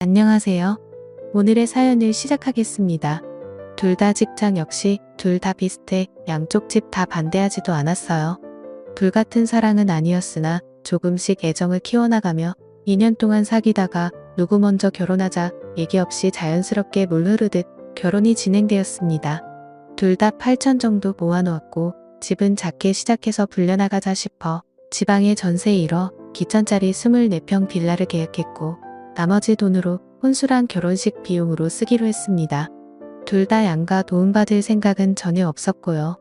안녕하세요. 오늘의 사연을 시작하겠습니다. 둘 다 직장 역시 둘 다 비슷해 양쪽 집 다 반대하지도 않았어요. 불같은 사랑은 아니었으나 조금씩 애정을 키워나가며 2년 동안 사귀다가 누구 먼저 결혼하자 얘기 없이 자연스럽게 물 흐르듯 결혼이 진행되었습니다. 둘 다 8천 정도 모아놓았고 집은 작게 시작해서 불려나가자 싶어 지방에 전세 잃어 기천짜리 24평 빌라를 계약했고 나머지 돈으로 혼술한 결혼식 비용으로 쓰기로 했습니다. 둘 다 양가 도움받을 생각은 전혀 없었고요.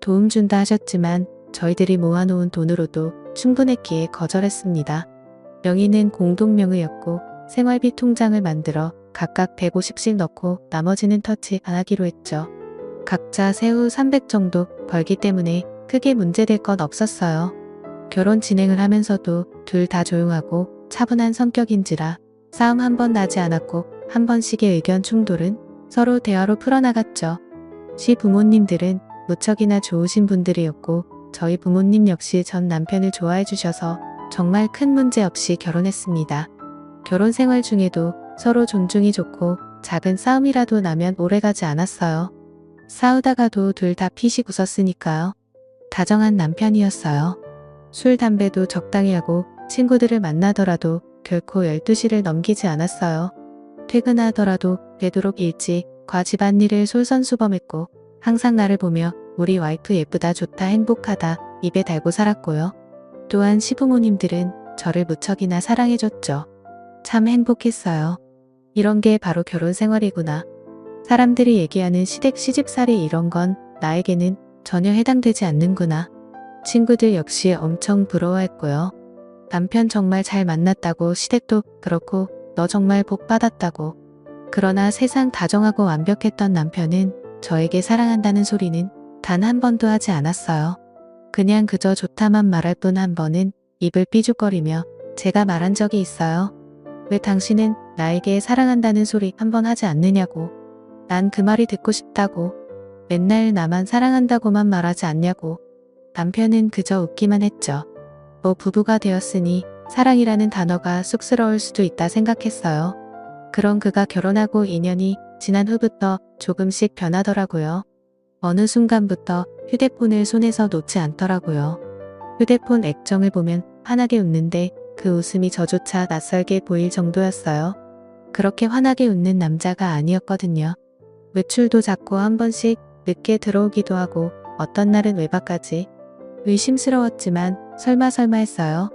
도움 준다 하셨지만 저희들이 모아놓은 돈으로도 충분했기에 거절했습니다. 명의는 공동명의였고 생활비 통장을 만들어 각각 150씩 넣고 나머지는 터치 안 하기로 했죠. 각자 세후 300 정도 벌기 때문에 크게 문제될 건 없었어요. 결혼 진행을 하면서도 둘 다 조용하고 차분한 성격인지라 싸움 한 번 나지 않았고 한 번씩의 의견 충돌은 서로 대화로 풀어나갔죠. 시부모님들은 무척이나 좋으신 분들이었고 저희 부모님 역시 전 남편을 좋아해 주셔서 정말 큰 문제 없이 결혼했습니다. 결혼 생활 중에도 서로 존중이 좋고 작은 싸움이라도 나면 오래가지 않았어요. 싸우다가도 둘 다 피식 웃었으니까요. 다정한 남편이었어요. 술, 담배도 적당히 하고 친구들을 만나더라도 결코 12시를 넘기지 않았어요. 퇴근하더라도 되도록 일찍 집안일을 솔선수범했고 항상 나를 보며 우리 와이프 예쁘다 좋다 행복하다 입에 달고 살았고요. 또한 시부모님들은 저를 무척이나 사랑해줬죠. 참 행복했어요. 이런 게 바로 결혼 생활이구나. 사람들이 얘기하는 시댁 시집살이 이런 건 나에게는 전혀 해당되지 않는구나. 친구들 역시 엄청 부러워했고요. 남편 정말 잘 만났다고 시댁도 그렇고 너 정말 복 받았다고. 그러나 세상 다정하고 완벽했던 남편은 저에게 사랑한다는 소리는 단 한 번도 하지 않았어요. 그냥 그저 좋다만 말할 뿐 한 번은 입을 삐죽거리며 제가 말한 적이 있어요. 왜 당신은 나에게 사랑한다는 소리 한 번 하지 않느냐고. 난 그 말이 듣고 싶다고. 맨날 나만 사랑한다고만 말하지 않냐고. 남편은 그저 웃기만 했죠. 뭐 부부가 되었으니 사랑이라는 단어가 쑥스러울 수도 있다 생각했어요. 그런 그가 결혼하고 2년이 지난 후부터 조금씩 변하더라고요. 어느 순간부터 휴대폰을 손에서 놓지 않더라고요. 휴대폰 액정을 보면 환하게 웃는데 그 웃음이 저조차 낯설게 보일 정도였어요. 그렇게 환하게 웃는 남자가 아니었거든요. 외출도 자꾸 한 번씩 늦게 들어오기도 하고 어떤 날은 외박까지. 의심스러웠지만 설마 했어요.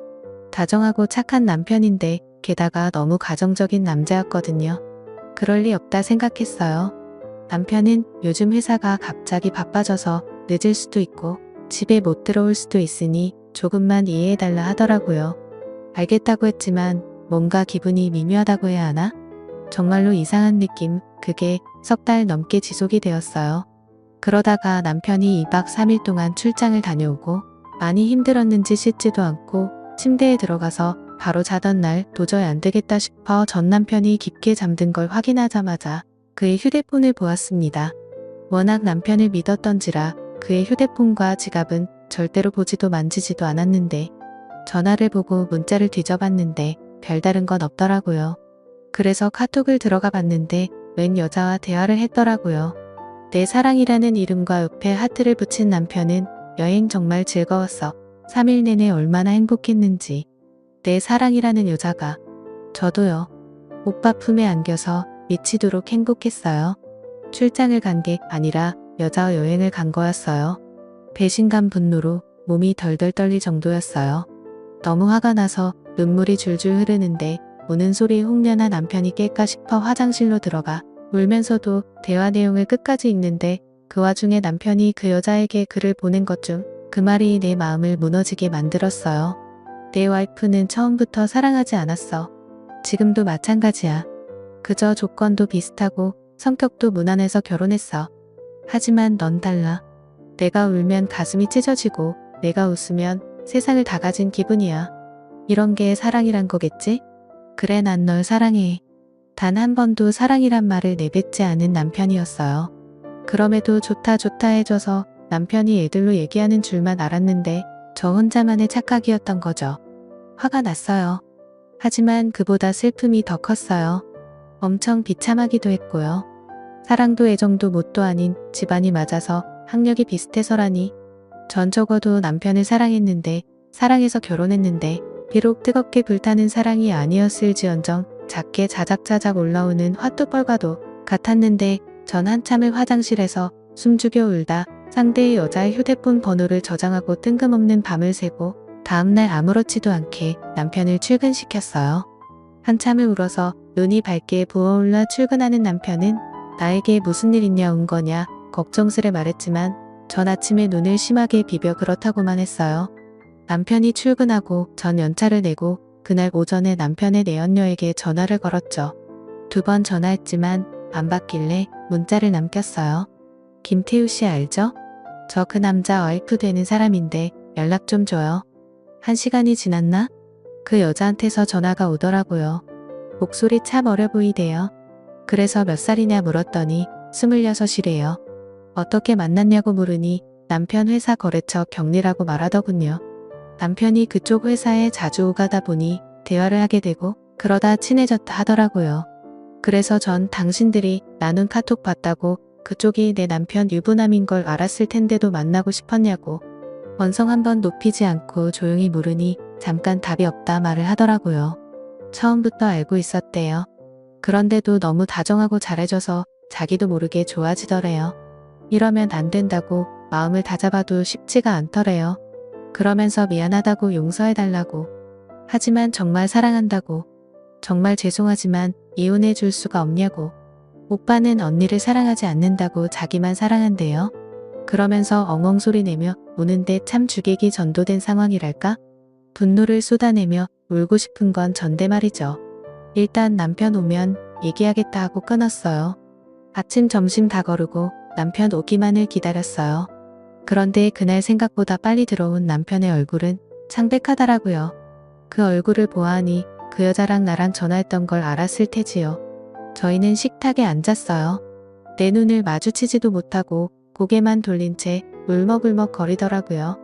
다정하고 착한 남편인데 게다가 너무 가정적인 남자였거든요. 그럴 리 없다 생각했어요. 남편은 요즘 회사가 갑자기 바빠져서 늦을 수도 있고 집에 못 들어올 수도 있으니 조금만 이해해달라 하더라고요. 알겠다고 했지만 뭔가 기분이 미묘하다고 해야 하나? 정말로 이상한 느낌, 그게 석 달 넘게 지속이 되었어요. 그러다가 남편이 2박 3일 동안 출장을 다녀오고 많이 힘들었는지 씻지도 않고 침대에 들어가서 바로 자던 날 도저히 안 되겠다 싶어 전 남편이 깊게 잠든 걸 확인하자마자 그의 휴대폰을 보았습니다. 워낙 남편을 믿었던지라 그의 휴대폰과 지갑은 절대로 보지도 만지지도 않았는데 전화를 보고 문자를 뒤져봤는데 별다른 건 없더라고요. 그래서 카톡을 들어가 봤는데 웬 여자와 대화를 했더라고요. 내 사랑이라는 이름과 옆에 하트를 붙인 남편은 여행 정말 즐거웠어. 3일 내내 얼마나 행복했는지. 내 사랑이라는 여자가. 저도요. 오빠 품에 안겨서 미치도록 행복했어요. 출장을 간 게 아니라 여자와 여행을 간 거였어요. 배신감 분노로 몸이 덜덜 떨릴 정도였어요. 너무 화가 나서 눈물이 줄줄 흐르는데 우는 소리에 흉내나 남편이 깰까 싶어 화장실로 들어가 울면서도 대화 내용을 끝까지 읽는데 그 와중에 남편이 그 여자에게 글을 보낸 것 중 그 말이 내 마음을 무너지게 만들었어요. 내 와이프는 처음부터 사랑하지 않았어. 지금도 마찬가지야. 그저 조건도 비슷하고 성격도 무난해서 결혼했어. 하지만 넌 달라. 내가 울면 가슴이 찢어지고 내가 웃으면 세상을 다 가진 기분이야. 이런 게 사랑이란 거겠지? 그래, 난 널 사랑해. 단 한 번도 사랑이란 말을 내뱉지 않은 남편이었어요. 그럼에도 좋다 해줘서 남편이 애들로 얘기하는 줄만 알았는데 저 혼자만의 착각이었던 거죠. 화가 났어요. 하지만 그보다 슬픔이 더 컸어요. 엄청 비참하기도 했고요. 사랑도 애정도 뭣도 아닌 집안이 맞아서 학력이 비슷해서라니. 전 적어도 남편을 사랑했는데, 사랑해서 결혼했는데, 비록 뜨겁게 불타는 사랑이 아니었을지언정 작게 자작자작 올라오는 화투벌과도 같았는데, 전 한참을 화장실에서 숨죽여 울다 상대의 여자의 휴대폰 번호를 저장하고 뜬금없는 밤을 새고 다음날 아무렇지도 않게 남편을 출근시켰어요. 한참을 울어서 눈이 밝게 부어올라 출근하는 남편은 나에게 무슨 일 있냐 온 거냐 걱정스레 말했지만 전 아침에 눈을 심하게 비벼 그렇다고만 했어요. 남편이 출근하고 전 연차를 내고 그날 오전에 남편의 내연녀에게 전화를 걸었죠. 2번 전화했지만 안 받길래 문자를 남겼어요. 김태우 씨 알죠? 저 그 남자 와이프 되는 사람인데 연락 좀 줘요. 1시간이 지났나? 그 여자한테서 전화가 오더라고요. 목소리 참 어려 보이대요. 그래서 몇 살이냐 물었더니 26이래요. 어떻게 만났냐고 물으니 남편 회사 거래처 격리라고 말하더군요. 남편이 그쪽 회사에 자주 오가다 보니 대화를 하게 되고 그러다 친해졌다 하더라고요. 그래서 전 당신들이 나눈 카톡 봤다고 그쪽이 내 남편 유부남인 걸 알았을 텐데도 만나고 싶었냐고 원성 한번 높이지 않고 조용히 물으니 잠깐 답이 없다 말을 하더라고요. 처음부터 알고 있었대요. 그런데도 너무 다정하고 잘해줘서 자기도 모르게 좋아지더래요. 이러면 안 된다고 마음을 다잡아도 쉽지가 않더래요. 그러면서 미안하다고 용서해달라고. 하지만 정말 사랑한다고. 정말 죄송하지만 이혼해 줄 수가 없냐고. 오빠는 언니를 사랑하지 않는다고 자기만 사랑한대요. 그러면서 엉엉 소리 내며 우는데 참 주객이 전도된 상황이랄까? 분노를 쏟아내며 울고 싶은 건 전데 말이죠. 일단 남편 오면 얘기하겠다 하고 끊었어요. 아침 점심 다 거르고 남편 오기만을 기다렸어요. 그런데 그날 생각보다 빨리 들어온 남편의 얼굴은 창백하더라고요. 그 얼굴을 보아하니 그 여자랑 나랑 전화했던 걸 알았을 테지요. 저희는 식탁에 앉았어요. 내 눈을 마주치지도 못하고 고개만 돌린 채 울먹울먹 거리더라고요.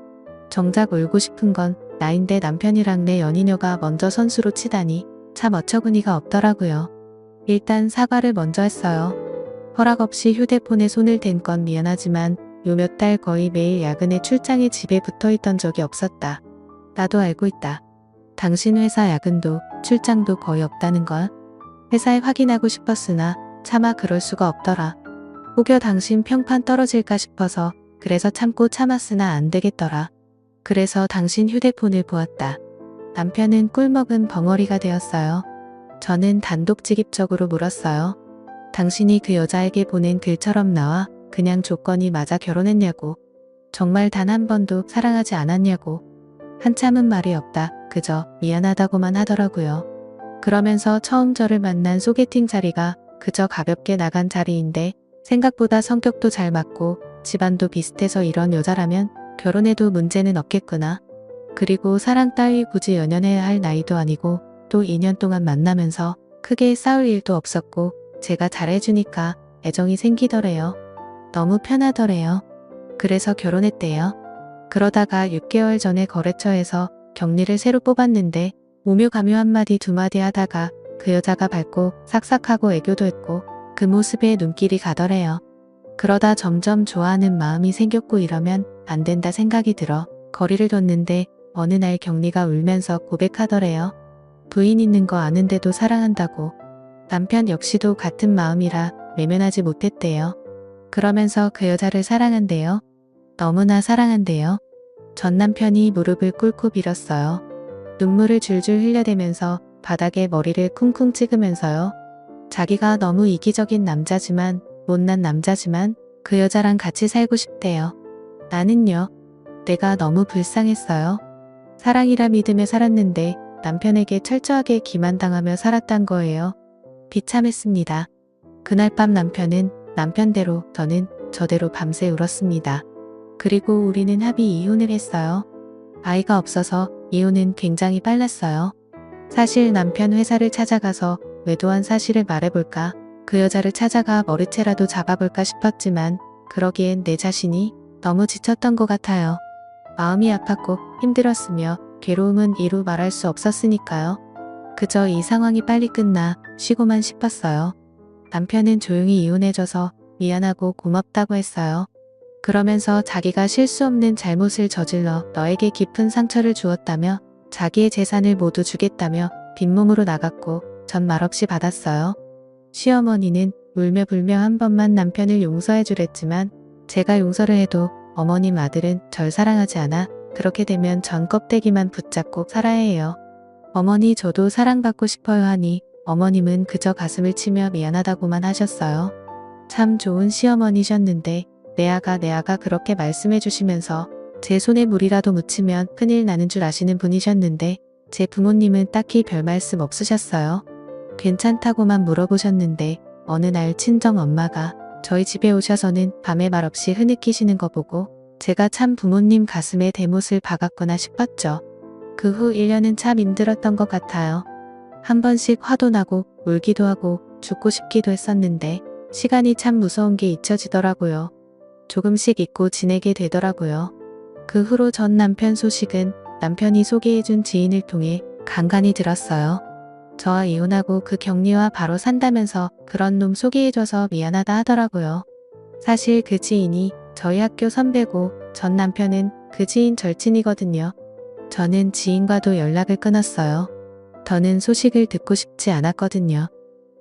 정작 울고 싶은 건 나인데 남편이랑 내 연인녀가 먼저 선수로 치다니 참 어처구니가 없더라고요. 일단 사과를 먼저 했어요. 허락 없이 휴대폰에 손을 댄 건 미안하지만 요 몇 달 거의 매일 야근에 출장에 집에 붙어있던 적이 없었다. 나도 알고 있다. 당신 회사 야근도 출장도 거의 없다는 걸. 회사에 확인하고 싶었으나 차마 그럴 수가 없더라. 혹여 당신 평판 떨어질까 싶어서 그래서 참고 참았으나 안 되겠더라. 그래서 당신 휴대폰을 보았다. 남편은 꿀먹은 벙어리가 되었어요. 저는 단독직입적으로 물었어요. 당신이 그 여자에게 보낸 글처럼 나와 그냥 조건이 맞아 결혼했냐고. 정말 단 한 번도 사랑하지 않았냐고. 한참은 말이 없다. 그저 미안하다고만 하더라고요. 그러면서 처음 저를 만난 소개팅 자리가 그저 가볍게 나간 자리인데 생각보다 성격도 잘 맞고 집안도 비슷해서 이런 여자라면 결혼해도 문제는 없겠구나. 그리고 사랑 따위 굳이 연연해야 할 나이도 아니고 또 2년 동안 만나면서 크게 싸울 일도 없었고 제가 잘해주니까 애정이 생기더래요. 너무 편하더래요. 그래서 결혼했대요. 그러다가 6개월 전에 거래처에서 격리를 새로 뽑았는데 오묘가묘 한마디 두마디 하다가 그 여자가 밝고 싹싹하고 애교도 했고 그 모습에 눈길이 가더래요. 그러다 점점 좋아하는 마음이 생겼고 이러면 안 된다 생각이 들어 거리를 뒀는데 어느 날 격리가 울면서 고백하더래요. 부인 있는 거 아는데도 사랑한다고. 남편 역시도 같은 마음이라 외면하지 못했대요. 그러면서 그 여자를 사랑한대요. 너무나 사랑한대요. 전 남편이 무릎을 꿇고 빌었어요. 눈물을 줄줄 흘려대면서 바닥에 머리를 쿵쿵 찍으면서요. 자기가 너무 이기적인 남자지만 못난 남자지만 그 여자랑 같이 살고 싶대요. 나는요. 내가 너무 불쌍했어요. 사랑이라 믿으며 살았는데 남편에게 철저하게 기만당하며 살았단 거예요. 비참했습니다. 그날 밤 남편은 남편대로 저는 저대로 밤새 울었습니다. 그리고 우리는 합의 이혼을 했어요. 아이가 없어서 이혼은 굉장히 빨랐어요. 사실 남편 회사를 찾아가서 외도한 사실을 말해볼까, 그 여자를 찾아가 머리채라도 잡아볼까 싶었지만 그러기엔 내 자신이 너무 지쳤던 것 같아요. 마음이 아팠고 힘들었으며 괴로움은 이루 말할 수 없었으니까요. 그저 이 상황이 빨리 끝나 쉬고만 싶었어요. 남편은 조용히 이혼해줘서 미안하고 고맙다고 했어요. 그러면서 자기가 실수 없는 잘못을 저질러 너에게 깊은 상처를 주었다며 자기의 재산을 모두 주겠다며 빈몸으로 나갔고 전 말없이 받았어요. 시어머니는 울며 불며 한 번만 남편을 용서해 주랬지만 제가 용서를 해도 어머님 아들은 절 사랑하지 않아 그렇게 되면 전 껍데기만 붙잡고 살아야 해요. 어머니 저도 사랑받고 싶어요 하니 어머님은 그저 가슴을 치며 미안하다고만 하셨어요. 참 좋은 시어머니셨는데 내 아가 그렇게 말씀해 주시면서 제 손에 물이라도 묻히면 큰일 나는 줄 아시는 분이셨는데 제 부모님은 딱히 별 말씀 없으셨어요. 괜찮다고만 물어보셨는데 어느 날 친정 엄마가 저희 집에 오셔서는 밤에 말없이 흐느끼시는 거 보고 제가 참 부모님 가슴에 대못을 박았구나 싶었죠. 그 후 1년은 참 힘들었던 것 같아요. 한 번씩 화도 나고 울기도 하고 죽고 싶기도 했었는데 시간이 참 무서운 게 잊혀지더라고요. 조금씩 잊고 지내게 되더라고요. 그 후로 전 남편 소식은 남편이 소개해준 지인을 통해 간간히 들었어요. 저와 이혼하고 그 격리와 바로 산다면서 그런 놈 소개해줘서 미안하다 하더라고요. 사실 그 지인이 저희 학교 선배고 전 남편은 그 지인 절친이거든요. 저는 지인과도 연락을 끊었어요. 더는 소식을 듣고 싶지 않았거든요.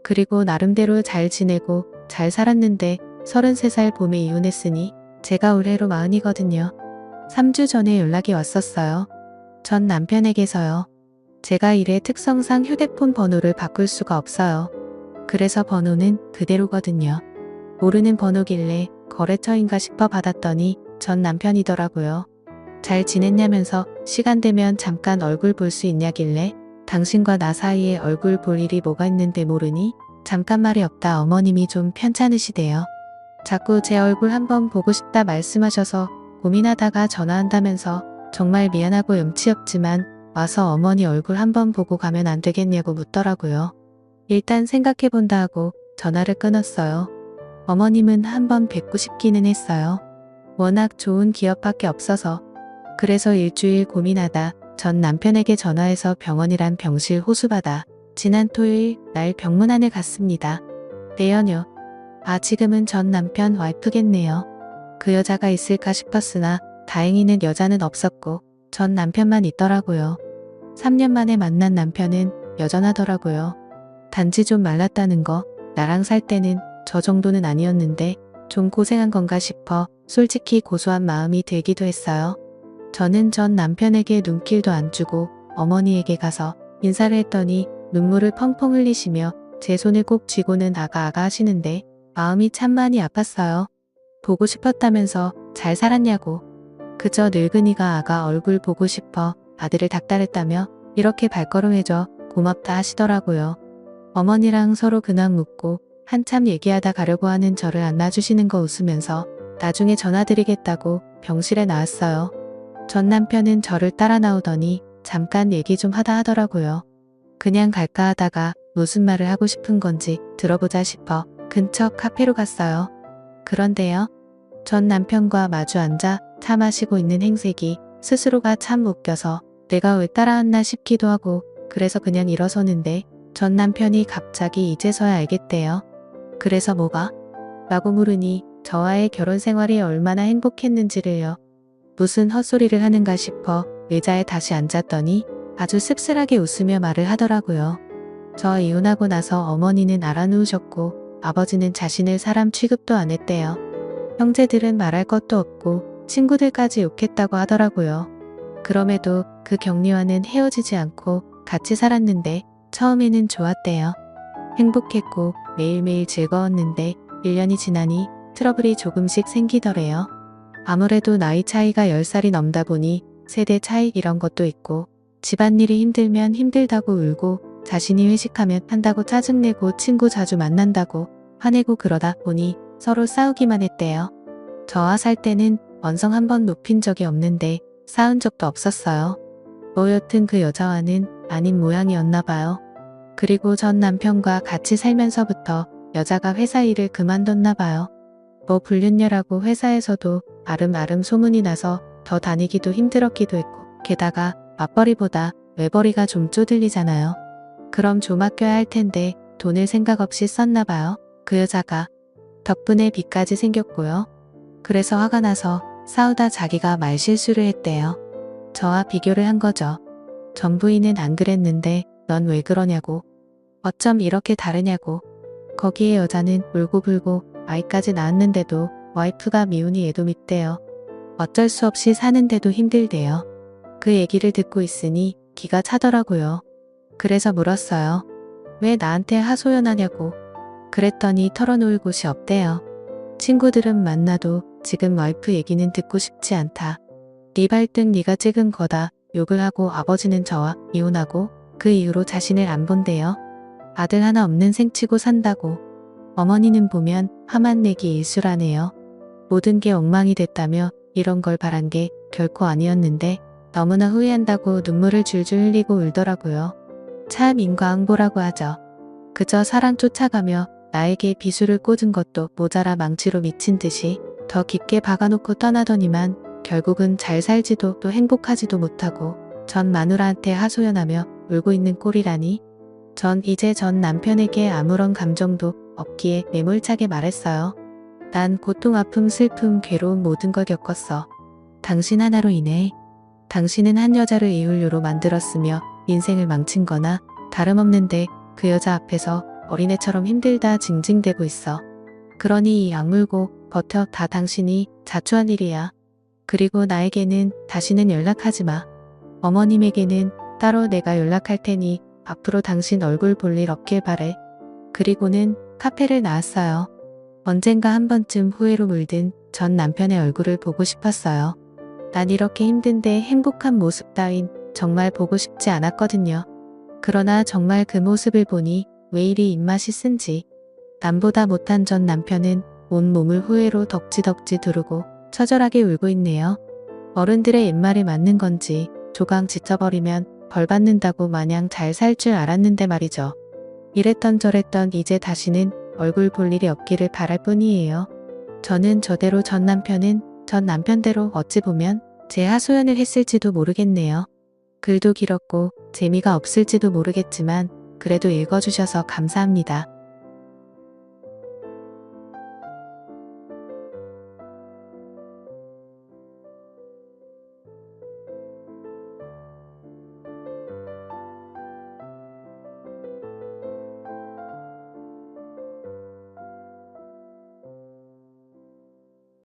그리고 나름대로 잘 지내고 잘 살았는데 33살 봄에 이혼했으니 제가 올해로 40이거든요. 3주 전에 연락이 왔었어요. 전 남편에게서요. 제가 일의 특성상 휴대폰 번호를 바꿀 수가 없어요. 그래서 번호는 그대로거든요. 모르는 번호길래 거래처인가 싶어 받았더니 전 남편이더라고요. 잘 지냈냐면서 시간 되면 잠깐 얼굴 볼 수 있냐길래 당신과 나 사이에 얼굴 볼 일이 뭐가 있는데 모르니? 잠깐 말이 없다 어머님이 좀 편찮으시대요. 자꾸 제 얼굴 한번 보고 싶다 말씀하셔서 고민하다가 전화한다면서 정말 미안하고 염치 없지만 와서 어머니 얼굴 한번 보고 가면 안 되겠냐고 묻더라고요. 일단 생각해본다 하고 전화를 끊었어요. 어머님은 한번 뵙고 싶기는 했어요. 워낙 좋은 기억밖에 없어서. 그래서 일주일 고민하다 전 남편에게 전화해서 병원이란 병실 호수받아 지난 토요일 날 병문안을 갔습니다. 내연녀. 지금은 전 남편 와이프겠네요. 그 여자가 있을까 싶었으나 다행히는 여자는 없었고 전 남편만 있더라고요. 3년 만에 만난 남편은 여전하더라고요. 단지 좀 말랐다는 거, 나랑 살 때는 저 정도는 아니었는데 좀 고생한 건가 싶어 솔직히 고소한 마음이 들기도 했어요. 저는 전 남편에게 눈길도 안 주고 어머니에게 가서 인사를 했더니 눈물을 펑펑 흘리시며 제 손을 꼭 쥐고는 아가 하시는데 마음이 참 많이 아팠어요. 보고 싶었다면서 잘 살았냐고. 그저 늙은이가 아가 얼굴 보고 싶어 아들을 닥달했다며 이렇게 발걸음해줘 고맙다 하시더라고요. 어머니랑 서로 근황 묻고 한참 얘기하다 가려고 하는 저를 안아주시는 거 웃으면서 나중에 전화드리겠다고 병실에 나왔어요. 전 남편은 저를 따라 나오더니 잠깐 얘기 좀 하다 하더라고요. 그냥 갈까 하다가 무슨 말을 하고 싶은 건지 들어보자 싶어 근처 카페로 갔어요. 그런데요. 전 남편과 마주 앉아 차 마시고 있는 행색이 스스로가 참 웃겨서 내가 왜 따라왔나 싶기도 하고 그래서 그냥 일어서는데 전 남편이 갑자기 이제서야 알겠대요. 그래서 뭐가? 라고 물으니 저와의 결혼 생활이 얼마나 행복했는지를요. 무슨 헛소리를 하는가 싶어 의자에 다시 앉았더니 아주 씁쓸하게 웃으며 말을 하더라고요. 저 이혼하고 나서 어머니는 알아누우셨고 아버지는 자신을 사람 취급도 안 했대요. 형제들은 말할 것도 없고 친구들까지 욕했다고 하더라고요. 그럼에도 그 격리와는 헤어지지 않고 같이 살았는데 처음에는 좋았대요. 행복했고 매일매일 즐거웠는데 1년이 지나니 트러블이 조금씩 생기더래요. 아무래도 나이 차이가 10살이 넘다 보니 세대 차이 이런 것도 있고 집안일이 힘들면 힘들다고 울고 자신이 회식하면 한다고 짜증내고 친구 자주 만난다고 화내고 그러다 보니 서로 싸우기만 했대요. 저와 살 때는 언성 한번 높인 적이 없는데 싸운 적도 없었어요. 뭐 여튼 그 여자와는 아닌 모양이었나 봐요. 그리고 전 남편과 같이 살면서부터 여자가 회사 일을 그만뒀나 봐요. 뭐 불륜녀라고 회사에서도 아름아름 소문이 나서 더 다니기도 힘들었기도 했고 게다가 맞벌이보다 외벌이가 좀 쪼들리잖아요. 그럼 좀 아껴야 할 텐데 돈을 생각 없이 썼나 봐요. 그 여자가. 덕분에 빚까지 생겼고요. 그래서 화가 나서 싸우다 자기가 말실수를 했대요. 저와 비교를 한 거죠. 전 부인은 안 그랬는데 넌 왜 그러냐고. 어쩜 이렇게 다르냐고. 거기에 여자는 울고불고 아이까지 낳았는데도 와이프가 미우니 얘도 밉대요. 어쩔 수 없이 사는데도 힘들대요. 그 얘기를 듣고 있으니 기가 차더라고요. 그래서 물었어요. 왜 나한테 하소연하냐고. 그랬더니 털어놓을 곳이 없대요. 친구들은 만나도 지금 와이프 얘기는 듣고 싶지 않다. 네 발등 네가 찍은 거다. 욕을 하고 아버지는 저와 이혼하고 그 이후로 자신을 안 본대요. 아들 하나 없는 생치고 산다고. 어머니는 보면 화만 내기 일수라네요. 모든 게 엉망이 됐다며 이런 걸 바란 게 결코 아니었는데 너무나 후회한다고 눈물을 줄줄 흘리고 울더라고요. 참 인과응보라고 하죠. 그저 사랑 쫓아가며 나에게 비수를 꽂은 것도 모자라 망치로 미친 듯이 더 깊게 박아놓고 떠나더니만 결국은 잘 살지도 또 행복하지도 못하고 전 마누라한테 하소연하며 울고 있는 꼴이라니. 전 이제 전 남편에게 아무런 감정도 없기에 매몰차게 말했어요. 난 고통, 아픔, 슬픔, 괴로움 모든 걸 겪었어. 당신 하나로 인해. 당신은 한 여자를 이혼료로 만들었으며 인생을 망친 거나 다름없는데 그 여자 앞에서 어린애처럼 힘들다 징징대고 있어. 그러니 이 악물고 버텨. 다 당신이 자초한 일이야. 그리고 나에게는 다시는 연락하지 마. 어머님에게는 따로 내가 연락할 테니 앞으로 당신 얼굴 볼 일 없길 바래. 그리고는 카페를 나왔어요. 언젠가 한 번쯤 후회로 물든 전 남편의 얼굴을 보고 싶었어요. 난 이렇게 힘든데 행복한 모습 따윈 정말 보고 싶지 않았거든요. 그러나 정말 그 모습을 보니 왜 이리 입맛이 쓴지. 남보다 못한 전 남편은 온몸을 후회로 덕지덕지 두르고 처절하게 울고 있네요. 어른들의 옛말이 맞는 건지 조강 지쳐버리면 벌 받는다고 마냥 잘 살 줄 알았는데 말이죠. 이랬던 저랬던 이제 다시는 얼굴 볼 일이 없기를 바랄 뿐이에요. 저는 저대로 전 남편은 전 남편대로 어찌 보면 제 하소연을 했을지도 모르겠네요. 글도 길었고 재미가 없을지도 모르겠지만 그래도 읽어주셔서 감사합니다.